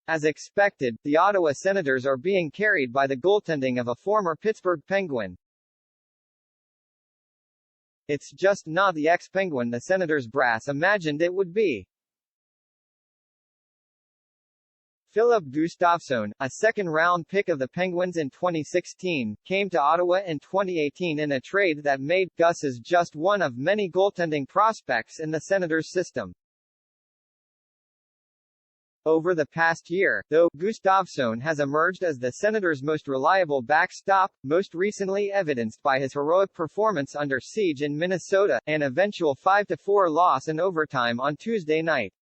As expected, the Ottawa Senators are being carried by the goaltending of a former Pittsburgh Penguin. It's just not the ex-Penguin the Senators brass imagined it would be. Filip Gustavsson, a second-round pick of the Penguins in 2016, came to Ottawa in 2018 in a trade that made Gus as just one of many goaltending prospects in the Senators' system. Over the past year, though, Gustavsson has emerged as the Senators' most reliable backstop, most recently evidenced by his heroic performance under siege in Minnesota, an eventual 5-4 loss in overtime on Tuesday night.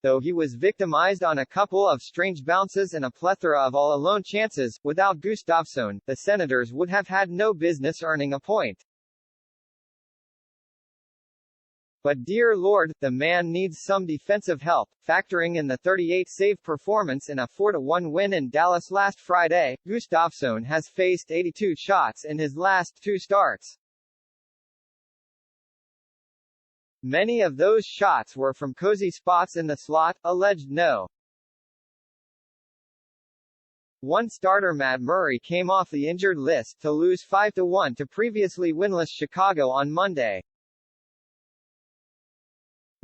Though he was victimized on a couple of strange bounces and a plethora of all-alone chances, without Gustavsson, the Senators would have had no business earning a point. But dear Lord, the man needs some defensive help. Factoring in the 38-save performance in a 4-1 win in Dallas last Friday, Gustavsson has faced 82 shots in his last 2 starts. Many of those shots were from cozy spots in the slot, alleged No. 1 starter Matt Murray came off the injured list to lose 5-1 to previously winless Chicago on Monday.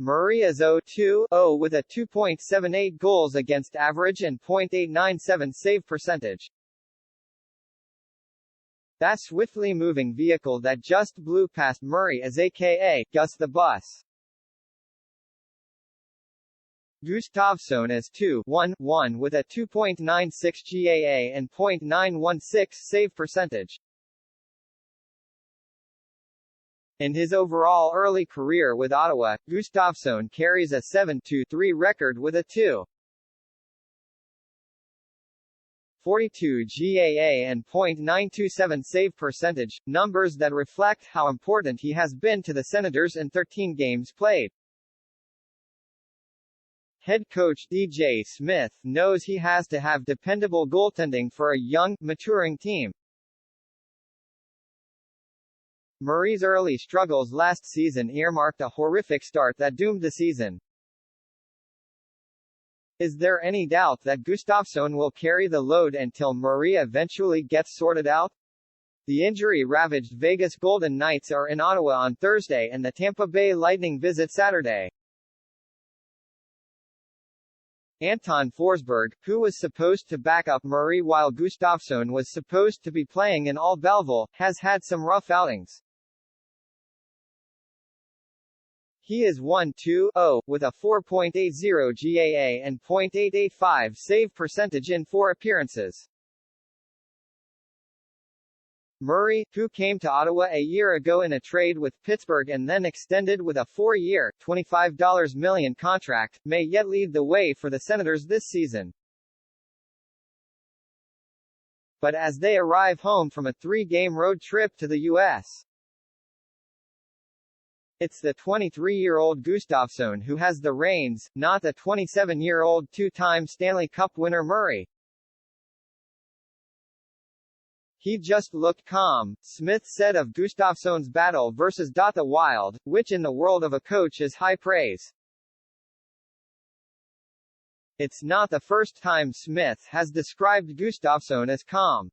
Murray is 0-2-0 with a 2.78 goals against average and .897 save percentage. That swiftly moving vehicle that just blew past Murray is aka Gus the Bus. Gustavsson is 2-1-1 with a 2.96 GAA and .916 save percentage. In his overall early career with Ottawa, Gustavsson carries a 7-3 record with a 2.42 GAA and .927 save percentage, numbers that reflect how important he has been to the Senators in 13 games played. Head coach DJ Smith knows he has to have dependable goaltending for a young, maturing team. Murray's early struggles last season earmarked a horrific start that doomed the season. Is there any doubt that Gustavsson will carry the load until Murray eventually gets sorted out? The injury-ravaged Vegas Golden Knights are in Ottawa on Thursday and the Tampa Bay Lightning visit Saturday. Anton Forsberg, who was supposed to back up Murray while Gustavsson was supposed to be playing in all Belleville, has had some rough outings. He is 1-2-0, with a 4.80 GAA and .885 save percentage in 4 appearances. Murray, who came to Ottawa a year ago in a trade with Pittsburgh and then extended with a 4-year, $25 million contract, may yet lead the way for the Senators this season. But as they arrive home from a 3-game road trip to the U.S., it's the 23-year-old Gustavsson who has the reins, not the 27-year-old 2-time Stanley Cup winner Murray. He just looked calm, Smith said of Gustavsson's battle versus the Wild, which in the world of a coach is high praise. It's not the first time Smith has described Gustavsson as calm.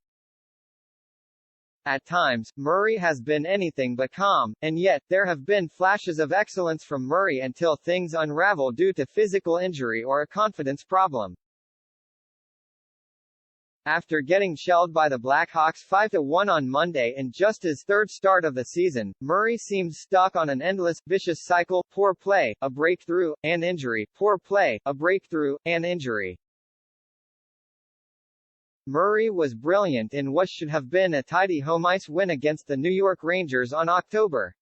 At times, Murray has been anything but calm, and yet, there have been flashes of excellence from Murray until things unravel due to physical injury or a confidence problem. After getting shelled by the Blackhawks 5-1 on Monday in just his 3rd start of the season, Murray seemed stuck on an endless, vicious cycle: poor play, a breakthrough, and injury, poor play, a breakthrough, and injury. Murray was brilliant in what should have been a tidy home ice win against the New York Rangers on October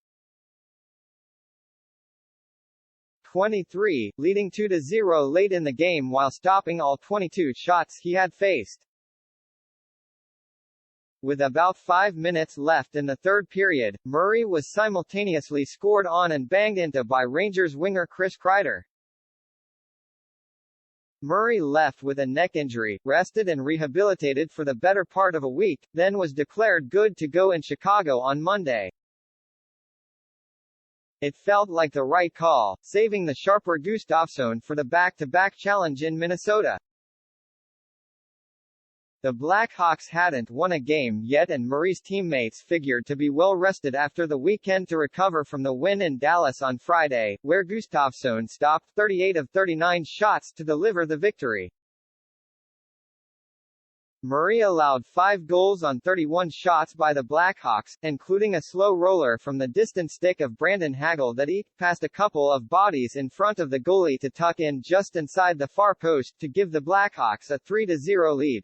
23, leading 2-0 late in the game while stopping all 22 shots he had faced. With about 5 minutes left in the 3rd period, Murray was simultaneously scored on and banged into by Rangers winger Chris Kreider. Murray left with a neck injury, rested and rehabilitated for the better part of a week, then was declared good to go in Chicago on Monday. It felt like the right call, saving the sharper Gustavsson for the back-to-back challenge in Minnesota. The Blackhawks hadn't won a game yet and Murray's teammates figured to be well rested after the weekend to recover from the win in Dallas on Friday, where Gustavsson stopped 38 of 39 shots to deliver the victory. Murray allowed 5 goals on 31 shots by the Blackhawks, including a slow roller from the distant stick of Brandon Hagel that eked past a couple of bodies in front of the goalie to tuck in just inside the far post to give the Blackhawks a 3-0 lead.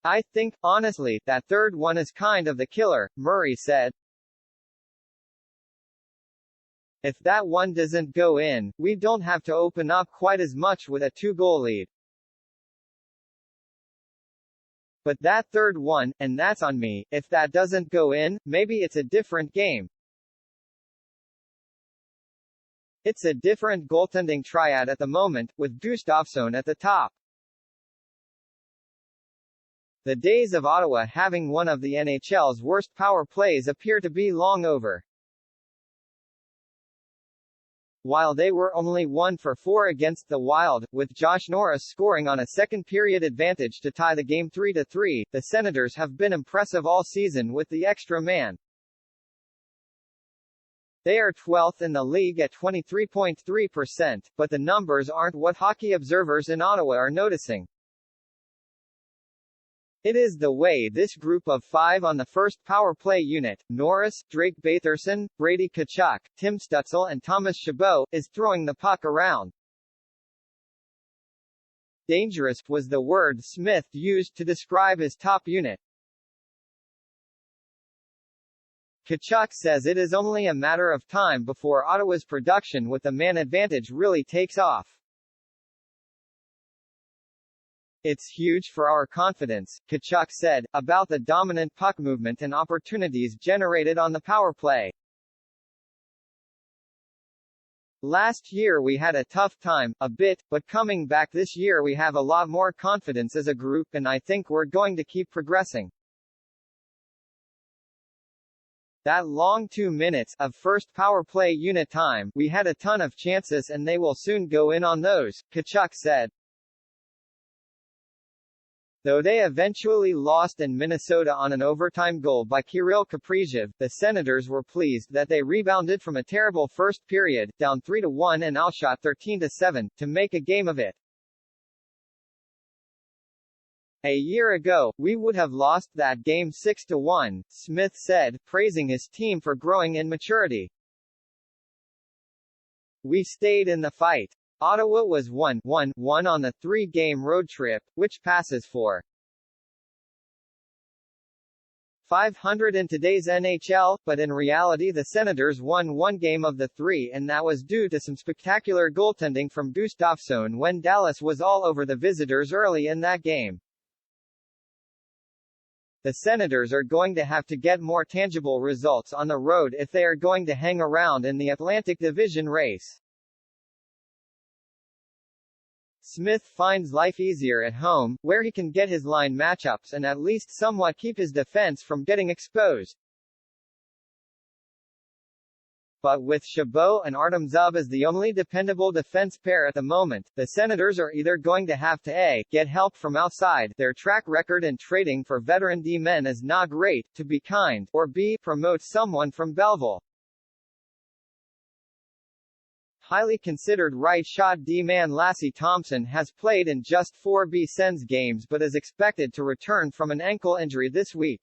"I think, honestly, that third one is kind of the killer," Murray said. "If that one doesn't go in, we don't have to open up quite as much with a 2-goal lead. But that third one, and that's on me, if that doesn't go in, maybe it's a different game. It's a different goaltending triad at the moment, with Gustavsson at the top." The days of Ottawa having one of the NHL's worst power plays appear to be long over. While they were only 1 for 4 against the Wild, with Josh Norris scoring on a second-period advantage to tie the game 3-3, the Senators have been impressive all season with the extra man. They are 12th in the league at 23.3%, but the numbers aren't what hockey observers in Ottawa are noticing. It is the way this group of 5 on the first power play unit, Norris, Drake Batherson, Brady Tkachuk, Tim Stützle and Thomas Chabot, is throwing the puck around. "Dangerous" was the word Smith used to describe his top unit. Tkachuk says it is only a matter of time before Ottawa's production with the man advantage really takes off. "It's huge for our confidence," Tkachuk said, about the dominant puck movement and opportunities generated on the power play. "Last year we had a tough time, a bit, but coming back this year we have a lot more confidence as a group and I think we're going to keep progressing." "That long 2 minutes of first power play unit time, we had a ton of chances and they will soon go in on those," Tkachuk said. Though they eventually lost in Minnesota on an overtime goal by Kirill Kaprizov, the Senators were pleased that they rebounded from a terrible first period, down 3-1 and outshot 13-7, to make a game of it. "A year ago, we would have lost that game 6-1, Smith said, praising his team for growing in maturity. "We stayed in the fight. Ottawa was 1-1 on the 3-game road trip, which passes for .500 in today's NHL, but in reality the Senators won 1 game of the 3 and that was due to some spectacular goaltending from Gustavsson when Dallas was all over the visitors early in that game. The Senators are going to have to get more tangible results on the road if they are going to hang around in the Atlantic Division race." Smith finds life easier at home, where he can get his line matchups and at least somewhat keep his defense from getting exposed. But with Chabot and Artem Zub as the only dependable defense pair at the moment, the Senators are either going to have to A. get help from outside, their track record in trading for veteran D-men is not great, to be kind, or B. promote someone from Belleville. Highly considered right-shot D-man Lassie Thompson has played in just 4 Sens games but is expected to return from an ankle injury this week.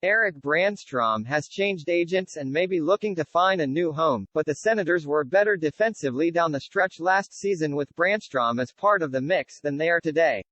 Erik Brannstrom has changed agents and may be looking to find a new home, but the Senators were better defensively down the stretch last season with Brannstrom as part of the mix than they are today.